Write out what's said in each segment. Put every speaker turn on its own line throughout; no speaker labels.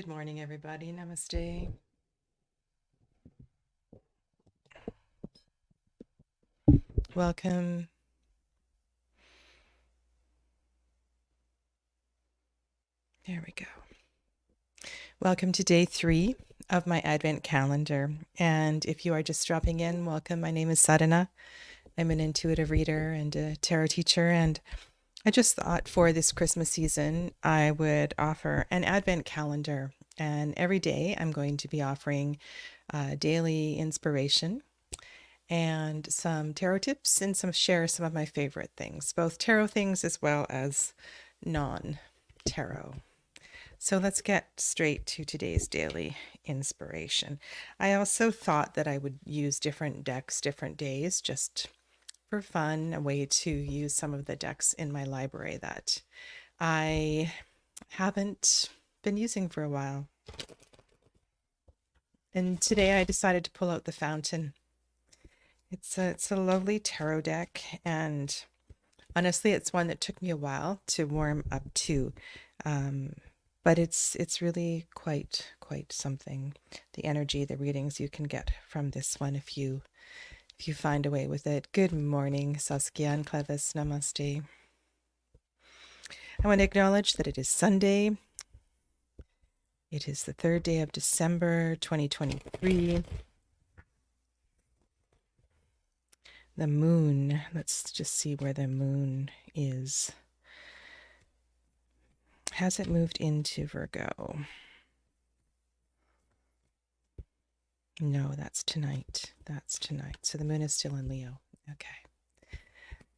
Good morning, everybody. Namaste. Welcome. There we go. Welcome to day 3 of my Advent calendar. And if you are just dropping in, welcome. My name is Sadhana. I'm an intuitive reader and a tarot teacher. And I just thought for this Christmas season, I would offer an Advent calendar. And every day I'm going to be offering daily inspiration and some tarot tips and share some of my favorite things, both tarot things as well as non-tarot. So let's get straight to today's daily inspiration. I also thought that I would use different decks different days just for fun, a way to use some of the decks in my library that I haven't been using for a while. And today I decided to pull out the Fountain. It's a lovely tarot deck, and honestly, it's one that took me a while to warm up to, but it's really quite something. The energy, the readings you can get from this one if you find a way with it. Good morning, Saskia and Clevis. Namaste. I want to acknowledge that it is Sunday. It is the 3rd day of December, 2023. The moon, let's just see where the moon is. Has it moved into Virgo? No, that's tonight. That's tonight. So the moon is still in Leo. Okay.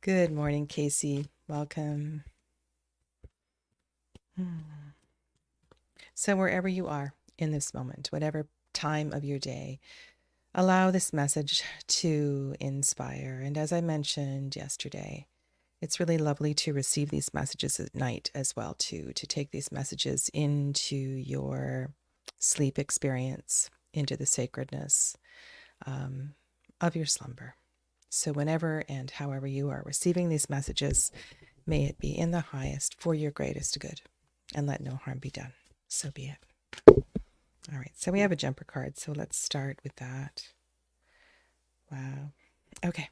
Good morning, Casey. Welcome. So wherever you are in this moment, whatever time of your day, allow this message to inspire. And as I mentioned yesterday, it's really lovely to receive these messages at night as well, to take these messages into your sleep experience, into the sacredness of your slumber. So whenever and however you are receiving these messages, may it be in the highest for your greatest good, and let no harm be done. So be it. All right, so we have a jumper card, so let's start with that. Wow. Okay.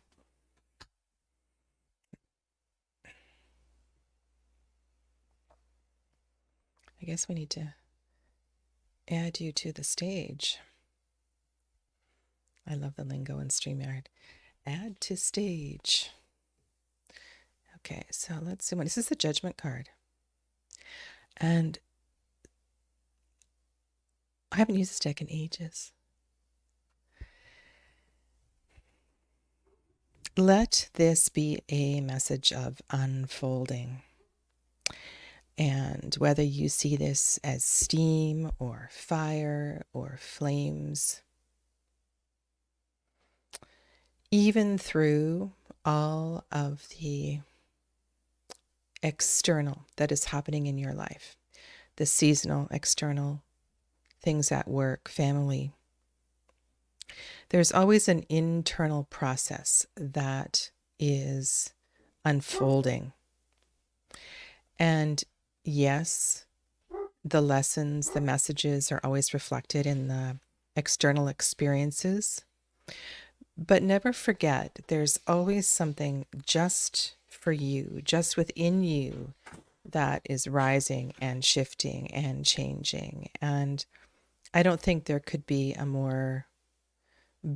I guess we need to add you to the stage. I love the lingo in StreamYard. Add to stage. Okay, so let's zoom in. This is the Judgment card. And I haven't used this deck in ages. Let this be a message of unfolding. And whether you see this as steam or fire or flames, even through all of the external that is happening in your life, the seasonal, external things at work, family, there's always an internal process that is unfolding. And yes, the lessons, the messages are always reflected in the external experiences. But never forget, there's always something just for you, just within you, that is rising and shifting and changing. And I don't think there could be a more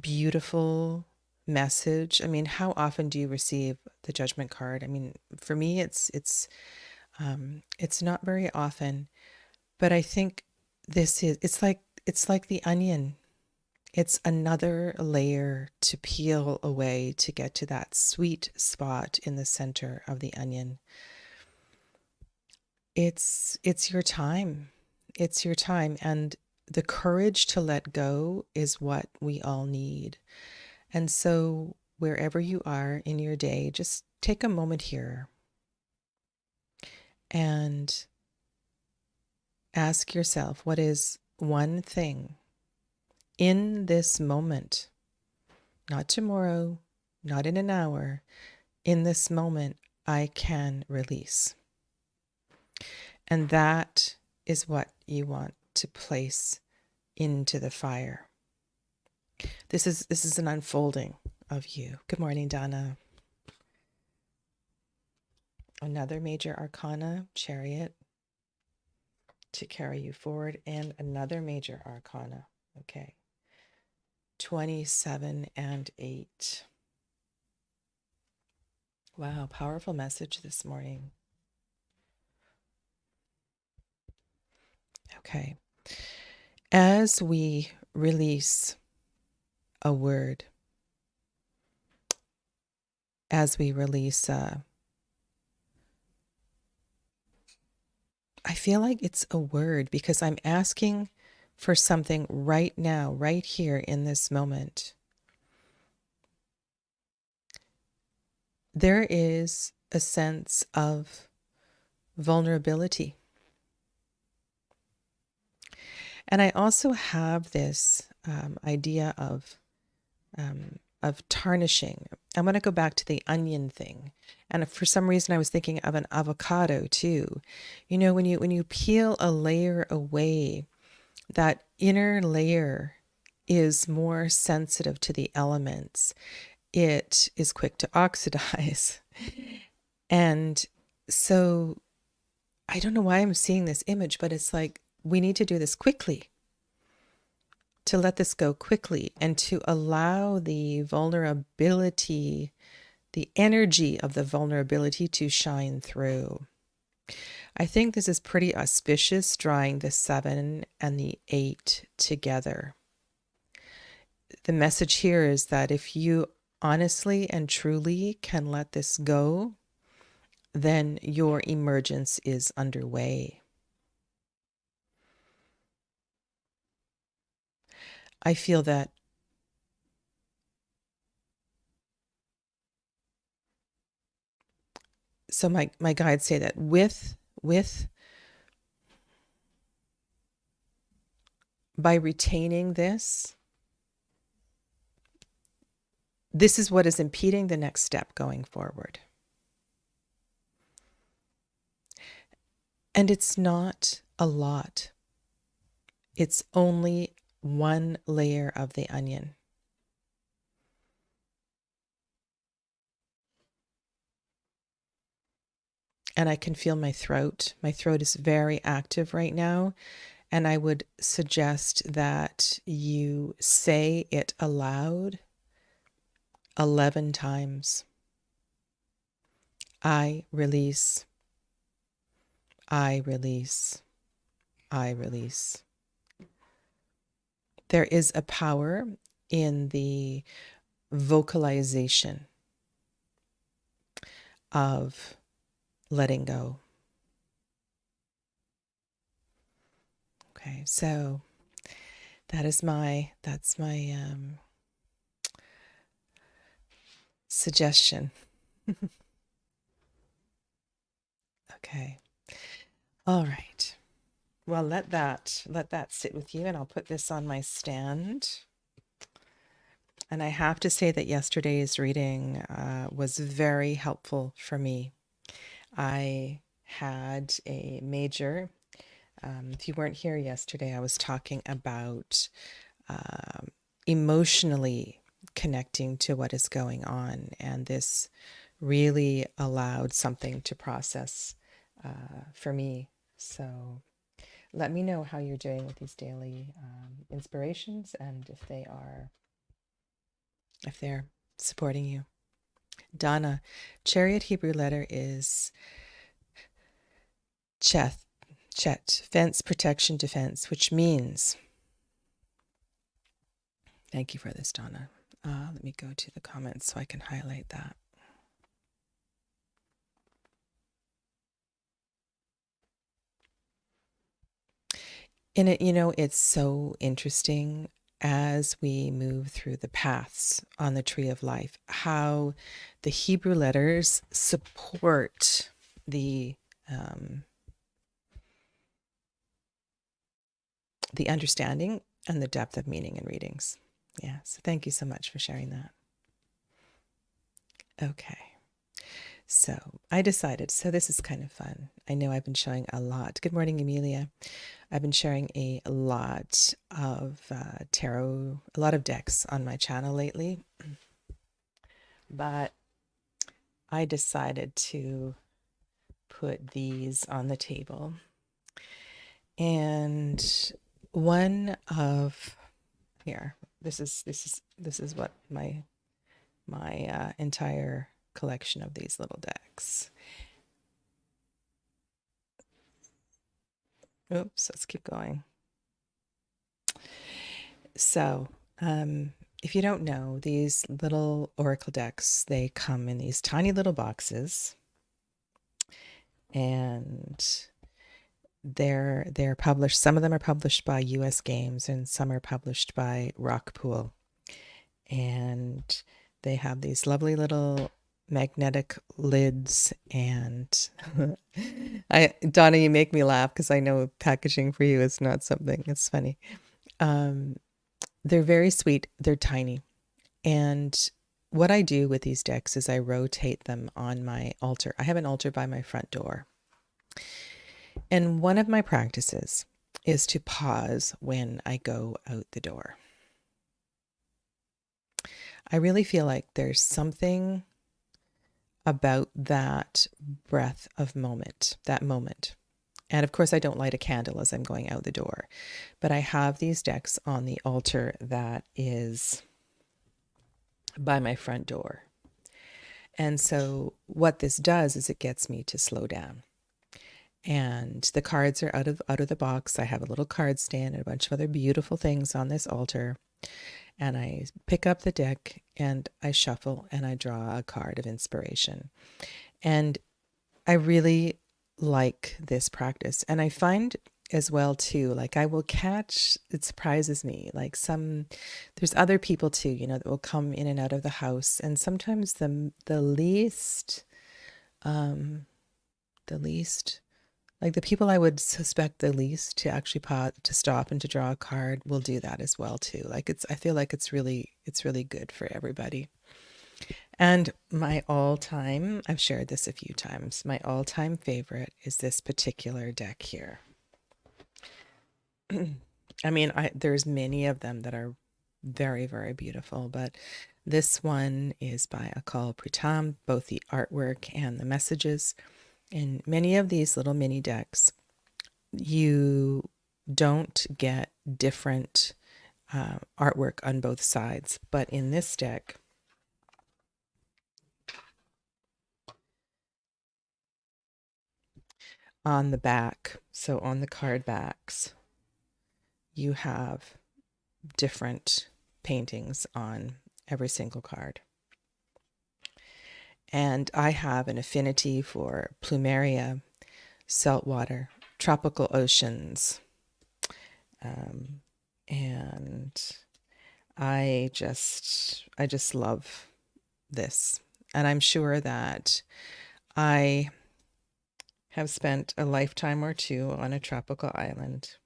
beautiful message. I mean, how often do you receive the Judgment card? I mean, for me, it's not very often, but I think it's like the onion. It's another layer to peel away to get to that sweet spot in the center of the onion. It's your time. It's your time. And the courage to let go is what we all need. And so wherever you are in your day, just take a moment here and ask yourself, what is one thing in this moment, not tomorrow, not in an hour, in this moment, I can release? And that is what you want to place into the fire. This is an unfolding of you. Good morning, Donna. Another major arcana, Chariot, to carry you forward, and another major arcana. Okay. 27 and 8. Wow, powerful message this morning. Okay. As we release a word, as we release I feel like it's a word because I'm asking for something right now, right here in this moment. There is a sense of vulnerability. And I also have this idea of tarnishing. I'm going to go back to the onion thing. And for some reason, I was thinking of an avocado too. You know, when you peel a layer away, that inner layer is more sensitive to the elements. It is quick to oxidize. And so I don't know why I'm seeing this image, but it's like we need to do this quickly, to let this go quickly and to allow the vulnerability, the energy of the vulnerability to shine through. I think this is pretty auspicious, drawing the 7 and the 8 together. The message here is that if you honestly and truly can let this go, then your emergence is underway. I feel that so my guides say that with by retaining this is what is impeding the next step going forward. And it's not a lot. It's only one layer of the onion. And I can feel my throat. My throat is very active right now. And I would suggest that you say it aloud 11 times. I release. I release. I release. There is a power in the vocalization of letting go. Okay, so that's my suggestion. Okay. All right. Well, let that sit with you, and I'll put this on my stand. And I have to say that yesterday's reading was very helpful for me. I had a major, if you weren't here yesterday, I was talking about emotionally connecting to what is going on. And this really allowed something to process for me. So let me know how you're doing with these daily inspirations and if they're supporting you. Donna, Chariot Hebrew letter is Chet, fence, protection, defense, which means, thank you for this, Donna. Let me go to the comments so I can highlight that. And it, it's so interesting as we move through the paths on the tree of life, how the Hebrew letters support the understanding and the depth of meaning in readings. Yeah, so thank you so much for sharing that. Okay, So I decided, so this is kind of fun. I know I've been showing a lot. Good morning, Amelia. I've been sharing a lot of tarot, a lot of decks on my channel lately, but I decided to put these on the table. And one of here, this is what my entire collection of these little decks. Oops, let's keep going. So, if you don't know, these little oracle decks, they come in these tiny little boxes, and they're published. Some of them are published by US Games, and some are published by Rockpool. And they have these lovely little magnetic lids, and Donna, you make me laugh because I know packaging for you is not something. It's funny. They're very sweet. They're tiny. And what I do with these decks is I rotate them on my altar. I have an altar by my front door. And one of my practices is to pause when I go out the door. I really feel like there's something about that breath of moment, that moment. And of course, I don't light a candle as I'm going out the door, but I have these decks on the altar that is by my front door. And so what this does is it gets me to slow down. And the cards are out of the box. I have a little card stand and a bunch of other beautiful things on this altar. And I pick up the deck and I shuffle and I draw a card of inspiration. And I really like this practice. And I find as well too, like I will catch, it surprises me, like there's other people too, you know, that will come in and out of the house. And sometimes the least, like the people I would suspect the least to actually to stop and to draw a card will do that as well too. Like I feel like it's really good for everybody. And my all-time, I've shared this a few times, my all-time favorite is this particular deck here. I mean, there's many of them that are very, very beautiful, but this one is by Akal Pritam, both the artwork and the messages. In many of these little mini decks, you don't get different artwork on both sides, but in this deck, on the back, so on the card backs, you have different paintings on every single card. And I have an affinity for plumeria, saltwater, tropical oceans, and I just love this. And I'm sure that I have spent a lifetime or two on a tropical island.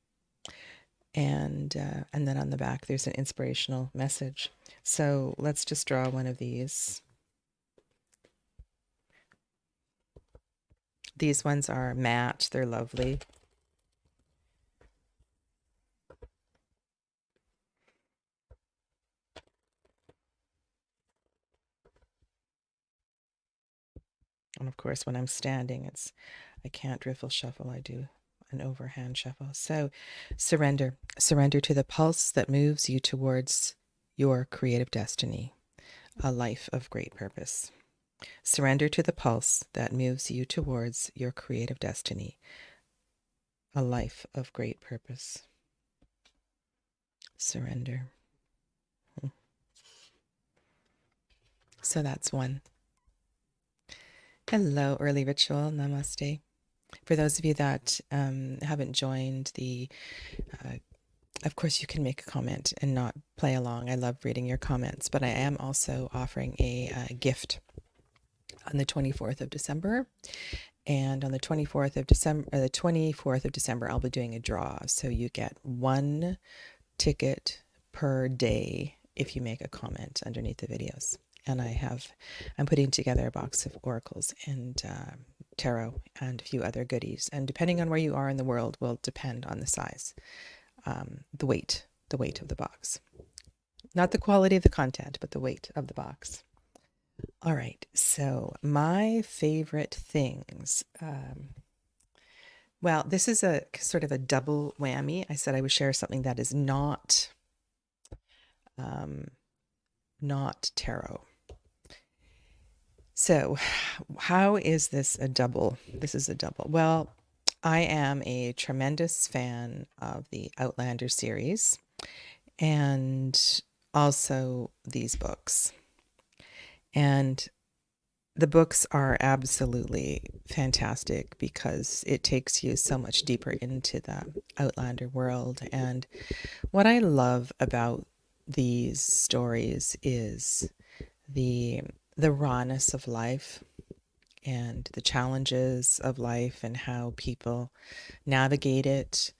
And then on the back, there's an inspirational message. So let's just draw one of these. These ones are matte. They're lovely. And of course, when I'm standing, I can't riffle shuffle. I do an overhand shuffle. So surrender to the pulse that moves you towards your creative destiny, a life of great purpose. Surrender to the pulse that moves you towards your creative destiny, a life of great purpose. Surrender. So that's one. Hello, Early Ritual. Namaste. For those of you that haven't joined of course you can make a comment and not play along. I love reading your comments, but I am also offering a gift on the 24th of December. And on the 24th of December, I'll be doing a draw. So you get one ticket per day if you make a comment underneath the videos. and I'm putting together a box of oracles and tarot and a few other goodies. And depending on where you are in the world will depend on the size, the weight of the box. Not the quality of the content, but the weight of the box. All right, so my favorite things. Well, this is a sort of a double whammy. I said I would share something that is not tarot. So, how is this a double? This is a double. Well, I am a tremendous fan of the Outlander series and also these books. And the books are absolutely fantastic because it takes you so much deeper into the Outlander world. And what I love about these stories is the rawness of life and the challenges of life and how people navigate it.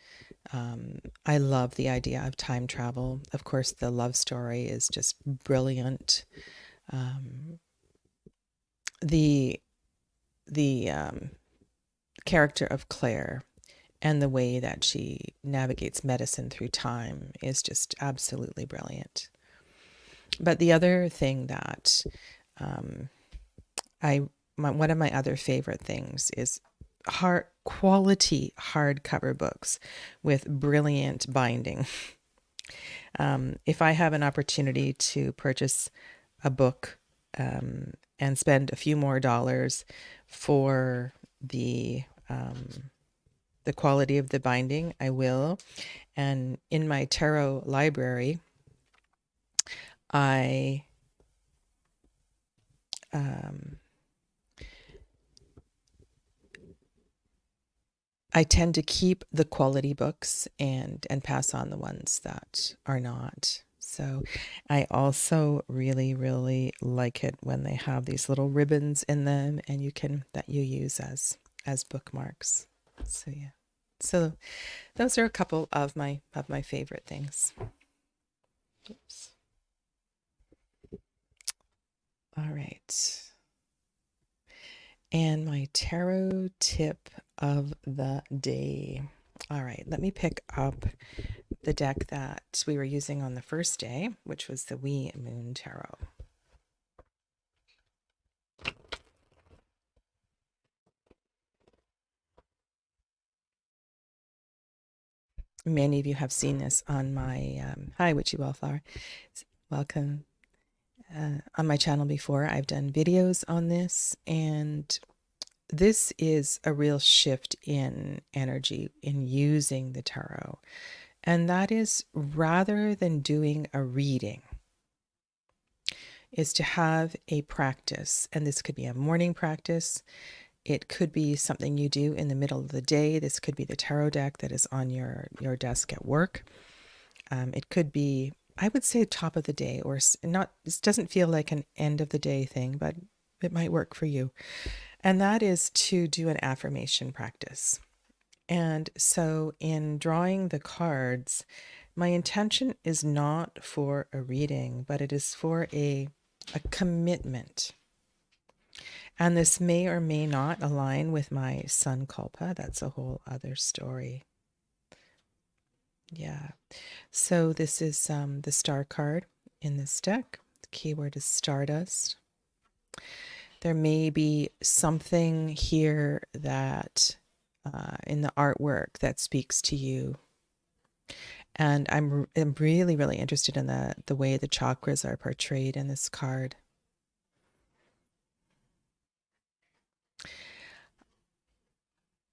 I love the idea of time travel. Of course, the love story is just brilliant. The character of Claire and the way that she navigates medicine through time is just absolutely brilliant. But the other thing that one of my other favorite things is quality hardcover books with brilliant binding. If I have an opportunity to purchase a book and spend a few more dollars for the quality of the binding, I will. And in my tarot library, I tend to keep the quality books and pass on the ones that are not. So I also really, really like it when they have these little ribbons in them and that you use as bookmarks. So yeah. So those are a couple of my favorite things. Oops. All right. And my tarot tip of the day. All right, let me pick up the deck that we were using on the first day, which was the Wee Moon Tarot. Many of you have seen this on my, hi, Witchy Wallflower. Welcome. On my channel before. I've done videos on this, and this is a real shift in energy in using the tarot. And that is, rather than doing a reading, is to have a practice. And this could be a morning practice. It could be something you do in the middle of the day. This could be the tarot deck that is on your desk at work. It could be, I would say, top of the day, or not. This doesn't feel like an end of the day thing, but it might work for you. And that is to do an affirmation practice. And so in drawing the cards, my intention is not for a reading, but it is for a commitment. And this may or may not align with my Sankalpa. That's a whole other story. Yeah. So this is the star card in this deck. The keyword is Stardust. There may be something here that in the artwork that speaks to you. And I'm really, really interested in the way the chakras are portrayed in this card.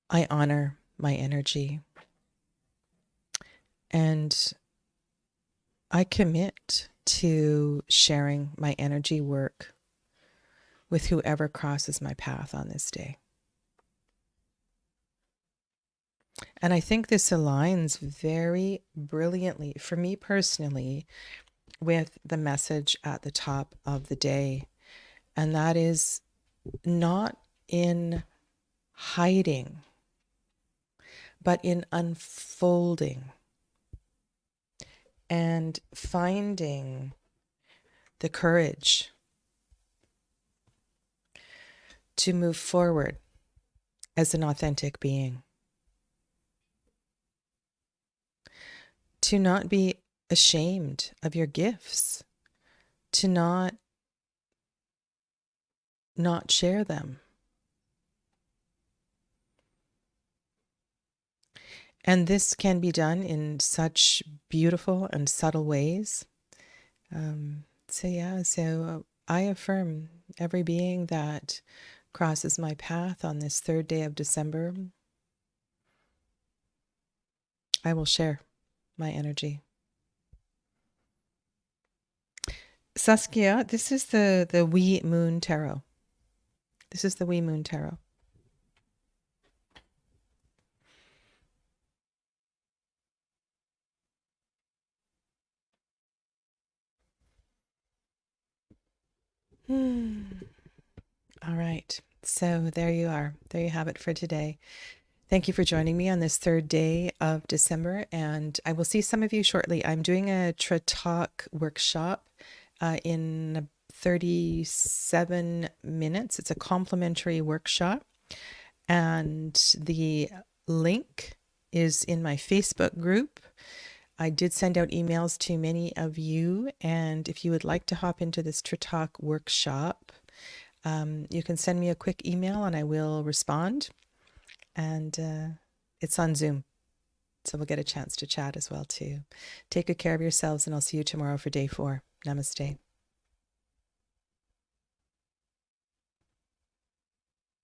I honor my energy. And I commit to sharing my energy work with whoever crosses my path on this day. And I think this aligns very brilliantly, for me personally, with the message at the top of the day. And that is not in hiding, but in unfolding and finding the courage to move forward as an authentic being, to not be ashamed of your gifts, to not share them. And this can be done in such beautiful and subtle ways. So I affirm every being that crosses my path on this third day of December, I will share my energy. Saskia, this is the Wee Moon Tarot. This is the Wee Moon Tarot. All right. So there you are. There you have it for today. Thank you for joining me on this third day of December, and I will see some of you shortly. I'm doing a Talk workshop in 37 minutes. It's a complimentary workshop, and the link is in my Facebook group. I did send out emails to many of you, and if you would like to hop into this Talk workshop, you can send me a quick email and I will respond. And it's on Zoom, so we'll get a chance to chat as well too. Take good care of yourselves, and I'll see you tomorrow for day 4. Namaste.